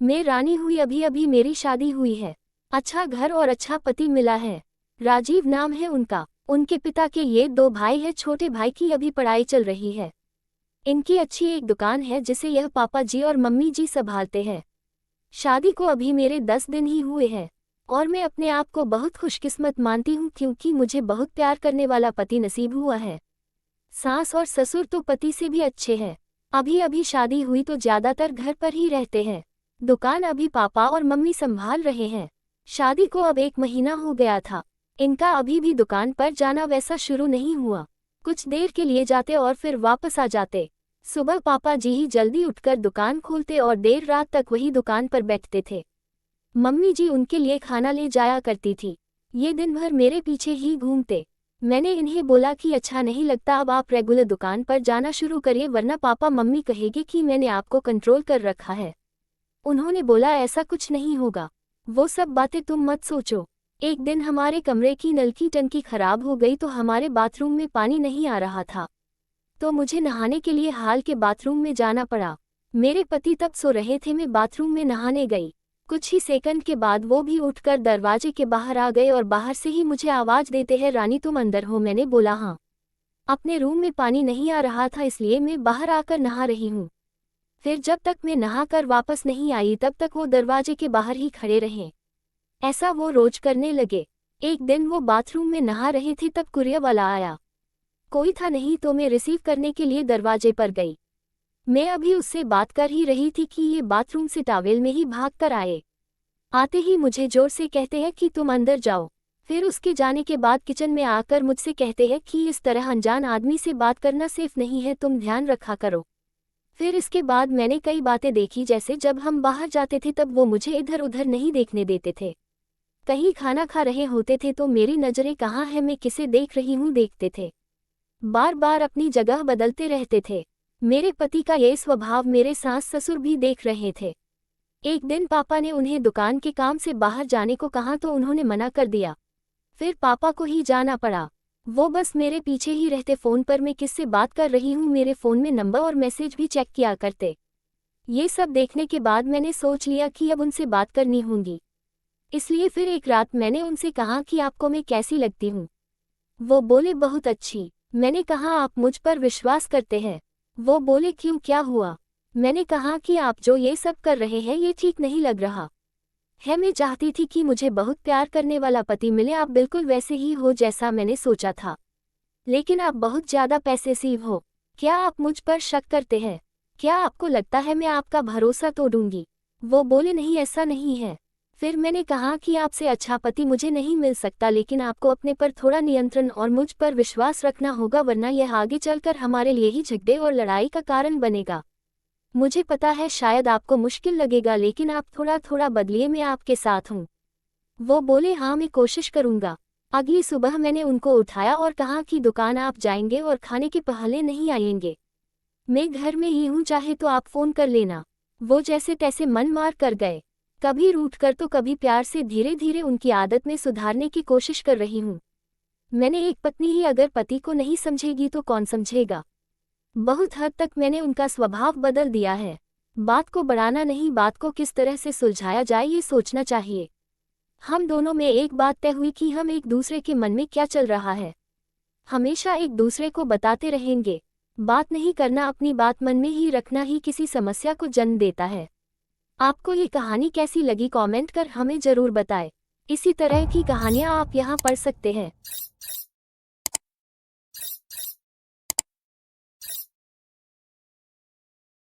मैं रानी हुई, अभी अभी मेरी शादी हुई है। अच्छा घर और अच्छा पति मिला है। राजीव नाम है उनका। उनके पिता के ये 2 भाई है, छोटे भाई की अभी पढ़ाई चल रही है। इनकी अच्छी एक दुकान है जिसे यह पापा जी और मम्मी जी संभालते हैं। शादी को अभी मेरे 10 दिन ही हुए हैं और मैं अपने आप को बहुत खुशकिस्मत मानती हूँ क्योंकि मुझे बहुत प्यार करने वाला पति नसीब हुआ है। सास और ससुर तो पति से भी अच्छे हैं। अभी अभी शादी हुई तो ज्यादातर घर पर ही रहते हैं। दुकान अभी पापा और मम्मी संभाल रहे हैं। शादी को अब 1 महीना हो गया था। इनका अभी भी दुकान पर जाना वैसा शुरू नहीं हुआ। कुछ देर के लिए जाते और फिर वापस आ जाते। सुबह पापा जी ही जल्दी उठकर दुकान खोलते और देर रात तक वही दुकान पर बैठते थे। मम्मी जी उनके लिए खाना ले जाया करती थी। ये दिन भर मेरे पीछे ही घूमते। मैंने इन्हें बोला कि अच्छा नहीं लगता, अब आप रेगुलर दुकान पर जाना शुरू करिए वरना पापा मम्मी कहेंगे कि मैंने आपको कंट्रोल कर रखा है। उन्होंने बोला ऐसा कुछ नहीं होगा, वो सब बातें तुम मत सोचो। एक दिन हमारे कमरे की नल की टंकी खराब हो गई तो हमारे बाथरूम में पानी नहीं आ रहा था, तो मुझे नहाने के लिए हाल के बाथरूम में जाना पड़ा। मेरे पति तब सो रहे थे, मैं बाथरूम में नहाने गई। कुछ ही सेकंड के बाद वो भी उठकर दरवाजे के बाहर आ गए और बाहर से ही मुझे आवाज देते हैं, रानी तुम अंदर हो? मैंने बोला हाँ। अपने रूम में पानी नहीं आ रहा था इसलिए मैं बाहर आकर नहा रही हूँ। फिर जब तक मैं नहाकर वापस नहीं आई तब तक वो दरवाजे के बाहर ही खड़े रहे। ऐसा वो रोज करने लगे। एक दिन वो बाथरूम में नहा रहे थे तब कुरियर वाला आया। कोई था नहीं तो मैं रिसीव करने के लिए दरवाजे पर गई। मैं अभी उससे बात कर ही रही थी कि ये बाथरूम से टॉवेल में ही भाग कर आए। आते ही मुझे जोर से कहते हैं कि तुम अंदर जाओ। फिर उसके जाने के बाद किचन में आकर मुझसे कहते हैं कि इस तरह अनजान आदमी से बात करना सेफ नहीं है, तुम ध्यान रखा करो। फिर इसके बाद मैंने कई बातें देखी, जैसे जब हम बाहर जाते थे तब वो मुझे इधर उधर नहीं देखने देते थे। कहीं खाना खा रहे होते थे तो मेरी नज़रें कहाँ है, मैं किसे देख रही हूँ देखते थे। बार बार अपनी जगह बदलते रहते थे। मेरे पति का ये स्वभाव मेरे सास ससुर भी देख रहे थे। एक दिन पापा ने उन्हें दुकान के काम से बाहर जाने को कहा तो उन्होंने मना कर दिया। फिर पापा को ही जाना पड़ा। वो बस मेरे पीछे ही रहते, फ़ोन पर मैं किससे बात कर रही हूँ मेरे फ़ोन में नंबर और मैसेज भी चेक किया करते। ये सब देखने के बाद मैंने सोच लिया कि अब उनसे बात करनी होगी। इसलिए फिर एक रात मैंने उनसे कहा कि आपको मैं कैसी लगती हूँ? वो बोले बहुत अच्छी। मैंने कहा आप मुझ पर विश्वास करते हैं? वो बोले क्यों, क्या हुआ? मैंने कहा कि आप जो ये सब कर रहे हैं ये ठीक नहीं लग रहा है। मैं चाहती थी कि मुझे बहुत प्यार करने वाला पति मिले, आप बिल्कुल वैसे ही हो जैसा मैंने सोचा था, लेकिन आप बहुत ज़्यादा पैसेसिव हो। क्या आप मुझ पर शक करते हैं? क्या आपको लगता है मैं आपका भरोसा तोड़ूंगी? वो बोले नहीं, ऐसा नहीं है। फिर मैंने कहा कि आपसे अच्छा पति मुझे नहीं मिल सकता, लेकिन आपको अपने पर थोड़ा नियंत्रण और मुझ पर विश्वास रखना होगा वरना यह आगे चलकर हमारे लिए ही झगड़े और लड़ाई का कारण बनेगा। मुझे पता है शायद आपको मुश्किल लगेगा, लेकिन आप थोड़ा थोड़ा बदलिए, मैं आपके साथ हूँ। वो बोले हाँ मैं कोशिश करूँगा। अगली सुबह मैंने उनको उठाया और कहा कि दुकान आप जाएंगे और खाने के पहले नहीं आएंगे। मैं घर में ही हूँ, चाहे तो आप फ़ोन कर लेना। वो जैसे तैसे मन मार कर गए। कभी रूठ कर तो कभी प्यार से धीरे धीरे उनकी आदत में सुधारने की कोशिश कर रही हूँ। मैंने एक पत्नी ही अगर पति को नहीं समझेगी तो कौन समझेगा। बहुत हद तक मैंने उनका स्वभाव बदल दिया है। बात को बढ़ाना नहीं, बात को किस तरह से सुलझाया जाए ये सोचना चाहिए। हम दोनों में एक बात तय हुई कि हम एक दूसरे के मन में क्या चल रहा है हमेशा एक दूसरे को बताते रहेंगे। बात नहीं करना, अपनी बात मन में ही रखना ही किसी समस्या को जन्म देता है। आपको ये कहानी कैसी लगी कमेंट कर हमें ज़रूर बताएं। इसी तरह की कहानियाँ आप यहाँ पढ़ सकते हैं।